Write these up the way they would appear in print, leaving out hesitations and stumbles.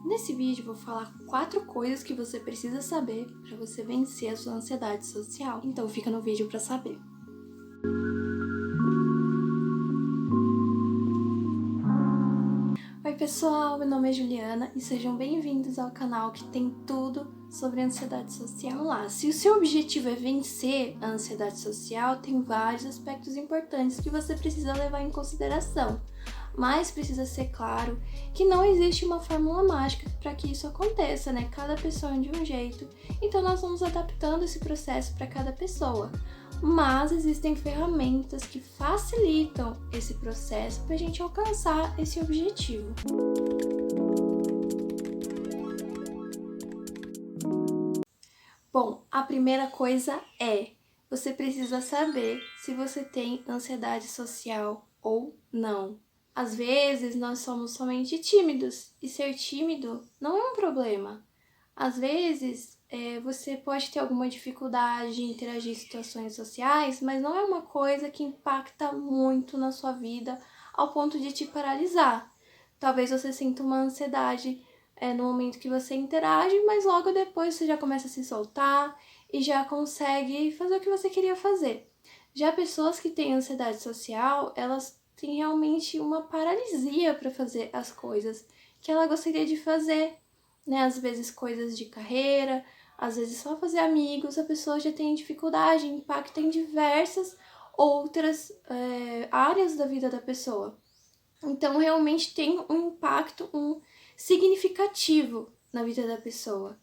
Nesse vídeo vou falar 4 coisas que você precisa saber para você vencer a sua ansiedade social. Então fica no vídeo para saber. Oi pessoal, meu nome é Juliana e sejam bem-vindos ao canal que tem tudo sobre ansiedade social. Vamos lá, se o seu objetivo é vencer a ansiedade social, tem vários aspectos importantes que você precisa levar em consideração. Mas precisa ser claro que não existe uma fórmula mágica para que isso aconteça, né? Cada pessoa é de um jeito, então nós vamos adaptando esse processo para cada pessoa. Mas existem ferramentas que facilitam esse processo para a gente alcançar esse objetivo. Bom, a primeira coisa é, você precisa saber se você tem ansiedade social ou não. Às vezes, nós somos somente tímidos, e ser tímido não é um problema. Às vezes, você pode ter alguma dificuldade em interagir em situações sociais, mas não é uma coisa que impacta muito na sua vida ao ponto de te paralisar. Talvez você sinta uma ansiedade no momento que você interage, mas logo depois você já começa a se soltar e já consegue fazer o que você queria fazer. Já pessoas que têm ansiedade social, elas tem realmente uma paralisia para fazer as coisas que ela gostaria de fazer, né? Às vezes coisas de carreira, às vezes só fazer amigos, a pessoa já tem dificuldade, impacta em diversas outras áreas da vida da pessoa. Então, realmente tem um impacto significativo na vida da pessoa.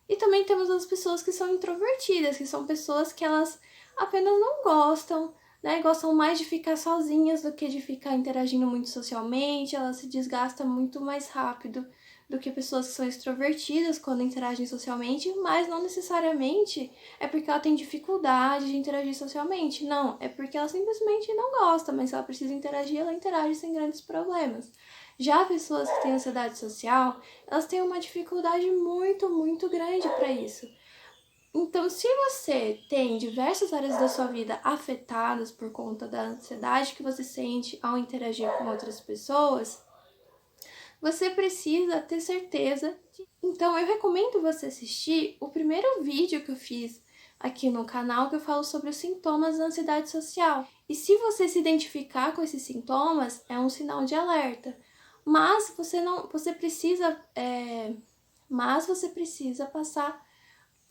E também temos as pessoas que são introvertidas, que são pessoas que elas apenas não gostam, né? Gostam mais de ficar sozinhas do que de ficar interagindo muito socialmente, elas se desgastam muito mais rápido do que pessoas que são extrovertidas quando interagem socialmente, mas não necessariamente é porque ela tem dificuldade de interagir socialmente, não, é porque ela simplesmente não gosta, mas se ela precisa interagir, ela interage sem grandes problemas. Já pessoas que têm ansiedade social, elas têm uma dificuldade muito grande para isso. Então, se você tem diversas áreas da sua vida afetadas por conta da ansiedade que você sente ao interagir com outras pessoas, você precisa ter certeza. Então, eu recomendo você assistir o primeiro vídeo que eu fiz aqui no canal, que eu falo sobre os sintomas da ansiedade social. E se você se identificar com esses sintomas, é um sinal de alerta. Mas você precisa passar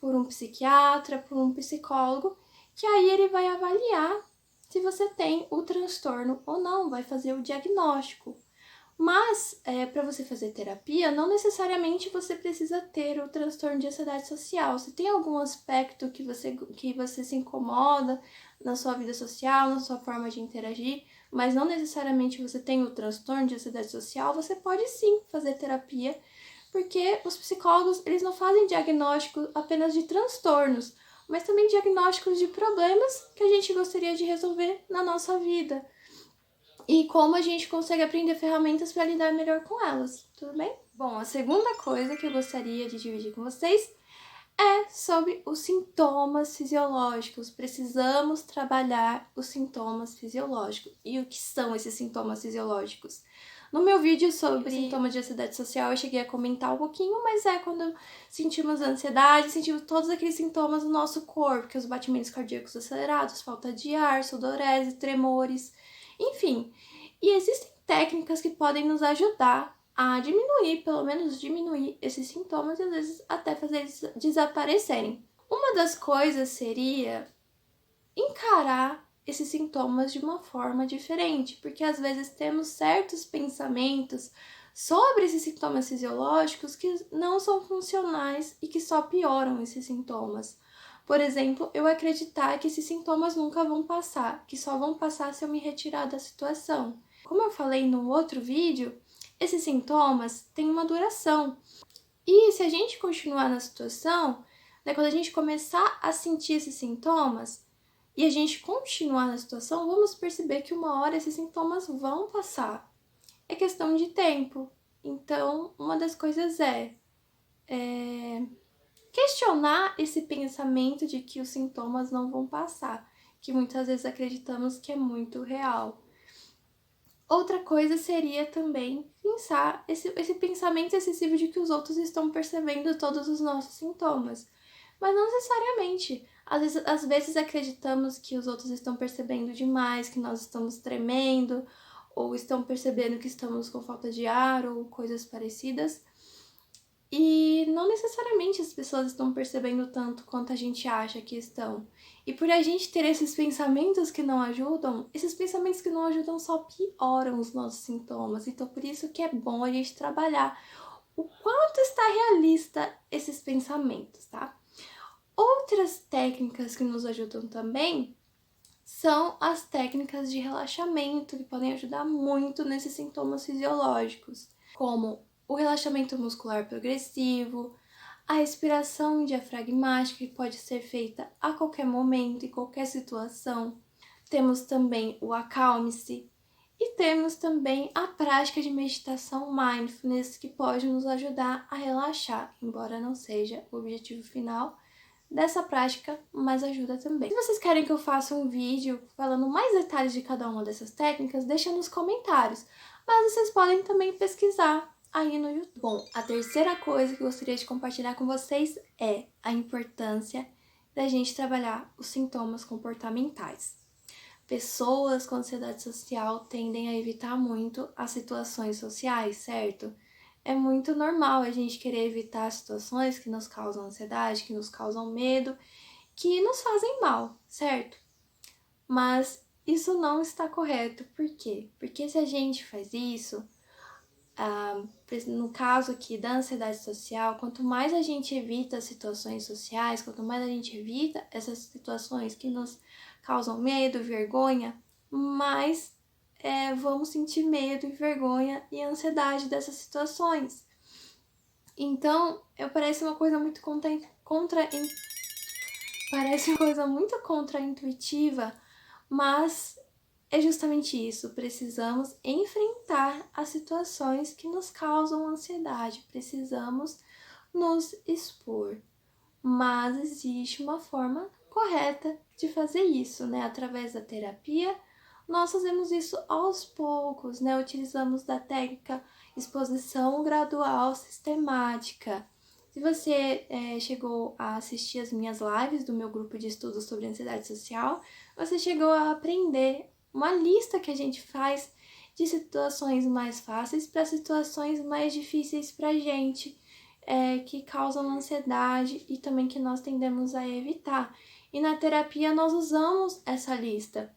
por um psiquiatra, por um psicólogo, que aí ele vai avaliar se você tem o transtorno ou não, vai fazer o diagnóstico. Mas, para você fazer terapia, não necessariamente você precisa ter o transtorno de ansiedade social. Se tem algum aspecto que você se incomoda na sua vida social, na sua forma de interagir, mas não necessariamente você tem o transtorno de ansiedade social, você pode sim fazer terapia, porque os psicólogos, eles não fazem diagnóstico apenas de transtornos, mas também diagnósticos de problemas que a gente gostaria de resolver na nossa vida. E como a gente consegue aprender ferramentas para lidar melhor com elas, tudo bem? Bom, a segunda coisa que eu gostaria de dividir com vocês é sobre os sintomas fisiológicos. Precisamos trabalhar os sintomas fisiológicos. E o que são esses sintomas fisiológicos? No meu vídeo sobre sintomas de ansiedade social, eu cheguei a comentar um pouquinho, mas é quando sentimos ansiedade, sentimos todos aqueles sintomas no nosso corpo, que é os batimentos cardíacos acelerados, falta de ar, sudorese, tremores, enfim. E existem técnicas que podem nos ajudar a diminuir, pelo menos diminuir esses sintomas e às vezes até fazer eles desaparecerem. Uma das coisas seria encarar esses sintomas de uma forma diferente, porque às vezes temos certos pensamentos sobre esses sintomas fisiológicos que não são funcionais e que só pioram esses sintomas. Por exemplo, eu acreditar que esses sintomas nunca vão passar, que só vão passar se eu me retirar da situação. Como eu falei no outro vídeo, esses sintomas têm uma duração. E se a gente continuar na situação, né, quando a gente começar a sentir esses sintomas e a gente continuar na situação, vamos perceber que uma hora esses sintomas vão passar. É questão de tempo. Então, uma das coisas é questionar esse pensamento de que os sintomas não vão passar, que muitas vezes acreditamos que é muito real. Outra coisa seria também pensar esse pensamento excessivo de que os outros estão percebendo todos os nossos sintomas. Mas não necessariamente. Às vezes acreditamos que os outros estão percebendo demais, que nós estamos tremendo, ou estão percebendo que estamos com falta de ar, ou coisas parecidas. E não necessariamente as pessoas estão percebendo tanto quanto a gente acha que estão. E por a gente ter esses pensamentos que não ajudam, esses pensamentos que não ajudam só pioram os nossos sintomas. Então por isso que é bom a gente trabalhar o quanto está realista esses pensamentos, tá? Outras técnicas que nos ajudam também são as técnicas de relaxamento, que podem ajudar muito nesses sintomas fisiológicos, como o relaxamento muscular progressivo, a respiração diafragmática, que pode ser feita a qualquer momento, em qualquer situação. Temos também o acalme-se e temos também a prática de meditação mindfulness, que pode nos ajudar a relaxar, embora não seja o objetivo final dessa prática, mas ajuda também. Se vocês querem que eu faça um vídeo falando mais detalhes de cada uma dessas técnicas, deixa nos comentários, mas vocês podem também pesquisar aí no YouTube. Bom, a terceira coisa que eu gostaria de compartilhar com vocês é a importância da gente trabalhar os sintomas comportamentais. Pessoas com ansiedade social tendem a evitar muito as situações sociais, certo? É muito normal a gente querer evitar situações que nos causam ansiedade, que nos causam medo, que nos fazem mal, certo? Mas isso não está correto. Por quê? Porque se a gente faz isso, no caso aqui da ansiedade social, quanto mais a gente evita as situações sociais, quanto mais a gente evita essas situações que nos causam medo, vergonha, mais vamos sentir medo e vergonha e ansiedade dessas situações. Então, parece uma coisa muito contraintuitiva, mas é justamente isso. Precisamos enfrentar as situações que nos causam ansiedade, precisamos nos expor. Mas existe uma forma correta de fazer isso, né? Através da terapia, nós fazemos isso aos poucos, né? Utilizamos da técnica exposição gradual sistemática. Se você chegou a assistir as minhas lives do meu grupo de estudos sobre ansiedade social, você chegou a aprender uma lista que a gente faz de situações mais fáceis para situações mais difíceis para a gente, que causam ansiedade e também que nós tendemos a evitar. E na terapia nós usamos essa lista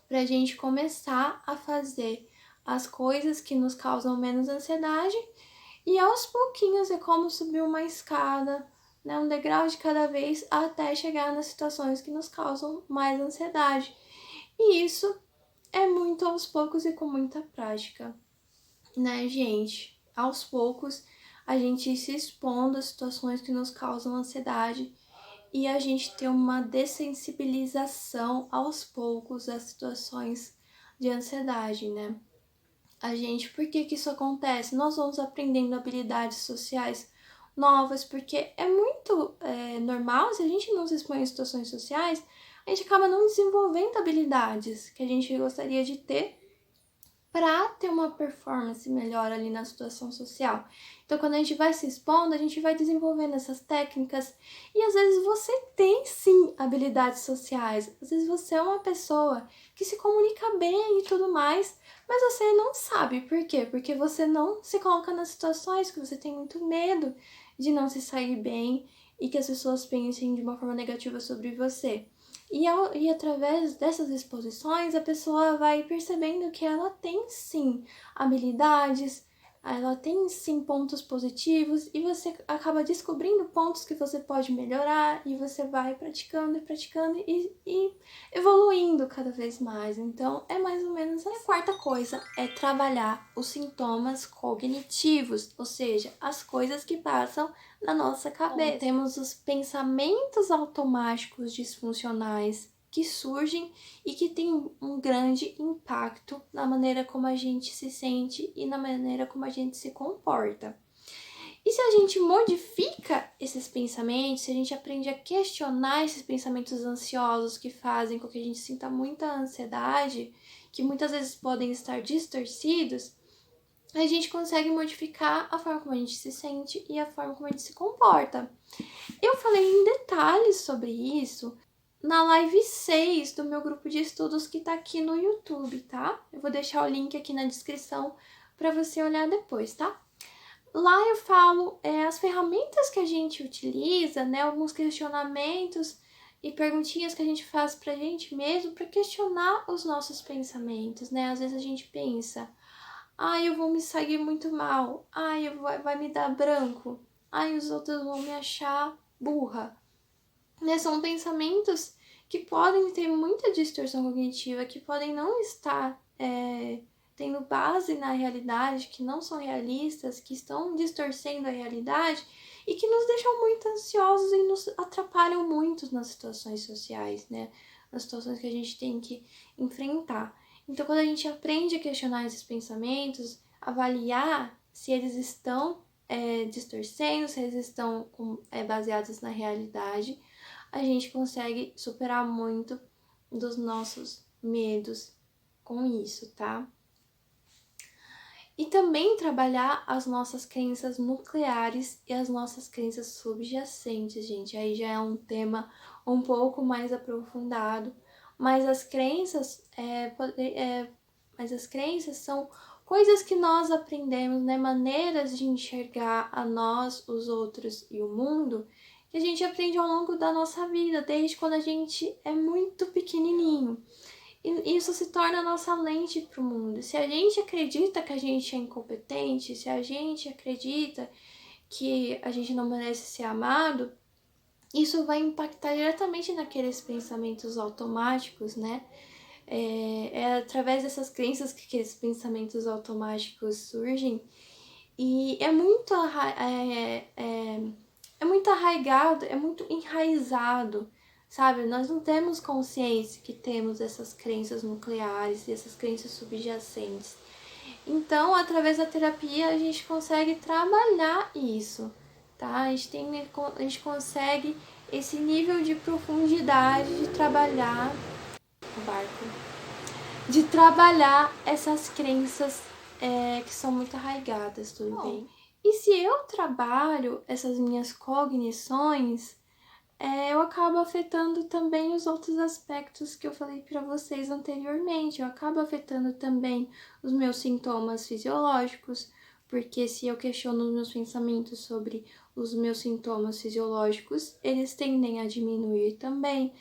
para a gente começar a fazer as coisas que nos causam menos ansiedade e aos pouquinhos é como subir uma escada, né, um degrau de cada vez até chegar nas situações que nos causam mais ansiedade. E isso é muito aos poucos e com muita prática, né, gente? Aos poucos a gente se expondo a situações que nos causam ansiedade e a gente ter uma dessensibilização aos poucos das situações de ansiedade, né? Por que que isso acontece? Nós vamos aprendendo habilidades sociais novas, porque é muito normal, se a gente não se expõe em situações sociais, a gente acaba não desenvolvendo habilidades que a gente gostaria de ter para ter uma performance melhor ali na situação social. Então, quando a gente vai se expondo, a gente vai desenvolvendo essas técnicas e às vezes você tem sim habilidades sociais, às vezes você é uma pessoa que se comunica bem e tudo mais, mas você não sabe por quê? Porque você não se coloca nas situações que você tem muito medo de não se sair bem e que as pessoas pensem de uma forma negativa sobre você. E através dessas exposições, a pessoa vai percebendo que ela tem sim habilidades, ela tem sim pontos positivos e você acaba descobrindo pontos que você pode melhorar e você vai praticando e evoluindo cada vez mais. Então, é mais ou menos assim. A quarta coisa é trabalhar os sintomas cognitivos, ou seja, as coisas que passam na nossa cabeça. Temos os pensamentos automáticos disfuncionais que surgem e que têm um grande impacto na maneira como a gente se sente e na maneira como a gente se comporta. E se a gente modifica esses pensamentos, se a gente aprende a questionar esses pensamentos ansiosos que fazem com que a gente sinta muita ansiedade, que muitas vezes podem estar distorcidos, a gente consegue modificar a forma como a gente se sente e a forma como a gente se comporta. Eu falei em detalhes sobre isso na live 6 do meu grupo de estudos que tá aqui no YouTube, tá? Eu vou deixar o link aqui na descrição para você olhar depois, tá? Lá eu falo as ferramentas que a gente utiliza, né? Alguns questionamentos e perguntinhas que a gente faz pra gente mesmo para questionar os nossos pensamentos, né? Às vezes a gente pensa, eu vou me sair muito mal, vai me dar branco, os outros vão me achar burra. Né? São pensamentos que podem ter muita distorção cognitiva, que podem não estar tendo base na realidade, que não são realistas, que estão distorcendo a realidade e que nos deixam muito ansiosos e nos atrapalham muito nas situações sociais, né? Nas situações que a gente tem que enfrentar. Então, quando a gente aprende a questionar esses pensamentos, avaliar se eles estão distorcendo, se eles estão baseados na realidade, a gente consegue superar muito dos nossos medos com isso, tá? E também trabalhar as nossas crenças nucleares e as nossas crenças subjacentes, gente. Aí já é um tema um pouco mais aprofundado, mas as crenças são coisas que nós aprendemos, né? Maneiras de enxergar a nós, os outros e o mundo, que a gente aprende ao longo da nossa vida, desde quando a gente é muito pequenininho. E isso se torna a nossa lente para o mundo. Se a gente acredita que a gente é incompetente, se a gente acredita que a gente não merece ser amado, isso vai impactar diretamente naqueles pensamentos automáticos, né? É através dessas crenças que aqueles pensamentos automáticos surgem. E é muito arraigado, é muito enraizado, sabe? Nós não temos consciência que temos essas crenças nucleares e essas crenças subjacentes. Então, através da terapia, a gente consegue trabalhar isso, tá? A gente consegue esse nível de profundidade de trabalhar de trabalhar essas crenças que são muito arraigadas, tudo bem? E se eu trabalho essas minhas cognições, eu acabo afetando também os outros aspectos que eu falei para vocês anteriormente. Eu acabo afetando também os meus sintomas fisiológicos, porque se eu questiono os meus pensamentos sobre os meus sintomas fisiológicos, eles tendem a diminuir também.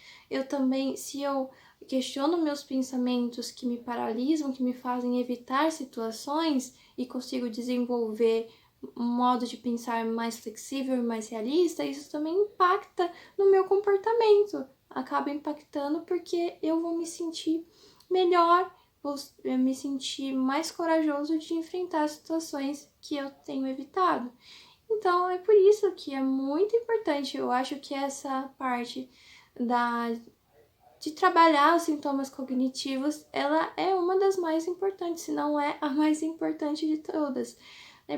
Se eu questiono meus pensamentos que me paralisam, que me fazem evitar situações e consigo desenvolver um modo de pensar mais flexível e mais realista, isso também impacta no meu comportamento. Acaba impactando porque eu vou me sentir melhor, vou me sentir mais corajoso de enfrentar situações que eu tenho evitado. Então, é por isso que é muito importante, eu acho que essa parte de trabalhar os sintomas cognitivos, ela é uma das mais importantes, se não é a mais importante de todas.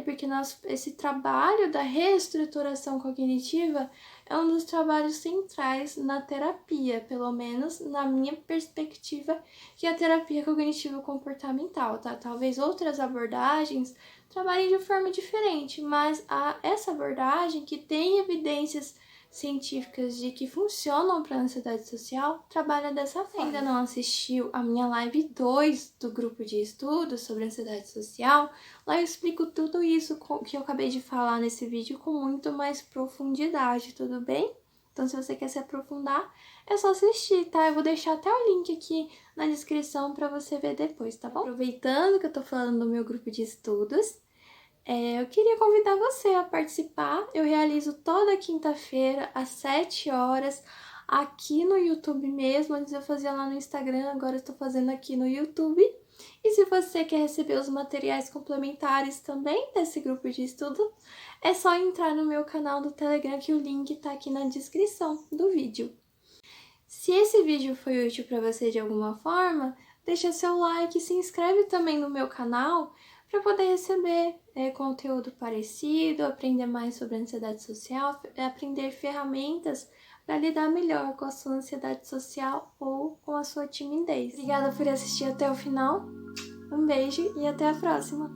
Porque esse trabalho da reestruturação cognitiva é um dos trabalhos centrais na terapia, pelo menos na minha perspectiva, que é a terapia cognitivo-comportamental, tá? Talvez outras abordagens trabalhem de forma diferente, mas essa abordagem que tem evidências científicas de que funcionam para a ansiedade social, trabalha dessa forma. Ainda não assistiu a minha live 2 do grupo de estudos sobre ansiedade social? Lá eu explico tudo isso que eu acabei de falar nesse vídeo com muito mais profundidade, tudo bem? Então, se você quer se aprofundar, é só assistir, tá? Eu vou deixar até o link aqui na descrição para você ver depois, tá bom? Aproveitando que eu tô falando do meu grupo de estudos, eu queria convidar você a participar. Eu realizo toda quinta-feira, às 7 horas, aqui no YouTube mesmo. Antes eu fazia lá no Instagram, agora eu estou fazendo aqui no YouTube. E se você quer receber os materiais complementares também desse grupo de estudo, é só entrar no meu canal do Telegram, que o link tá aqui na descrição do vídeo. Se esse vídeo foi útil para você de alguma forma, deixa seu like e se inscreve também no meu canal para poder receber conteúdo parecido, aprender mais sobre ansiedade social, aprender ferramentas para lidar melhor com a sua ansiedade social ou com a sua timidez. Obrigada por assistir até o final. Um beijo e até a próxima!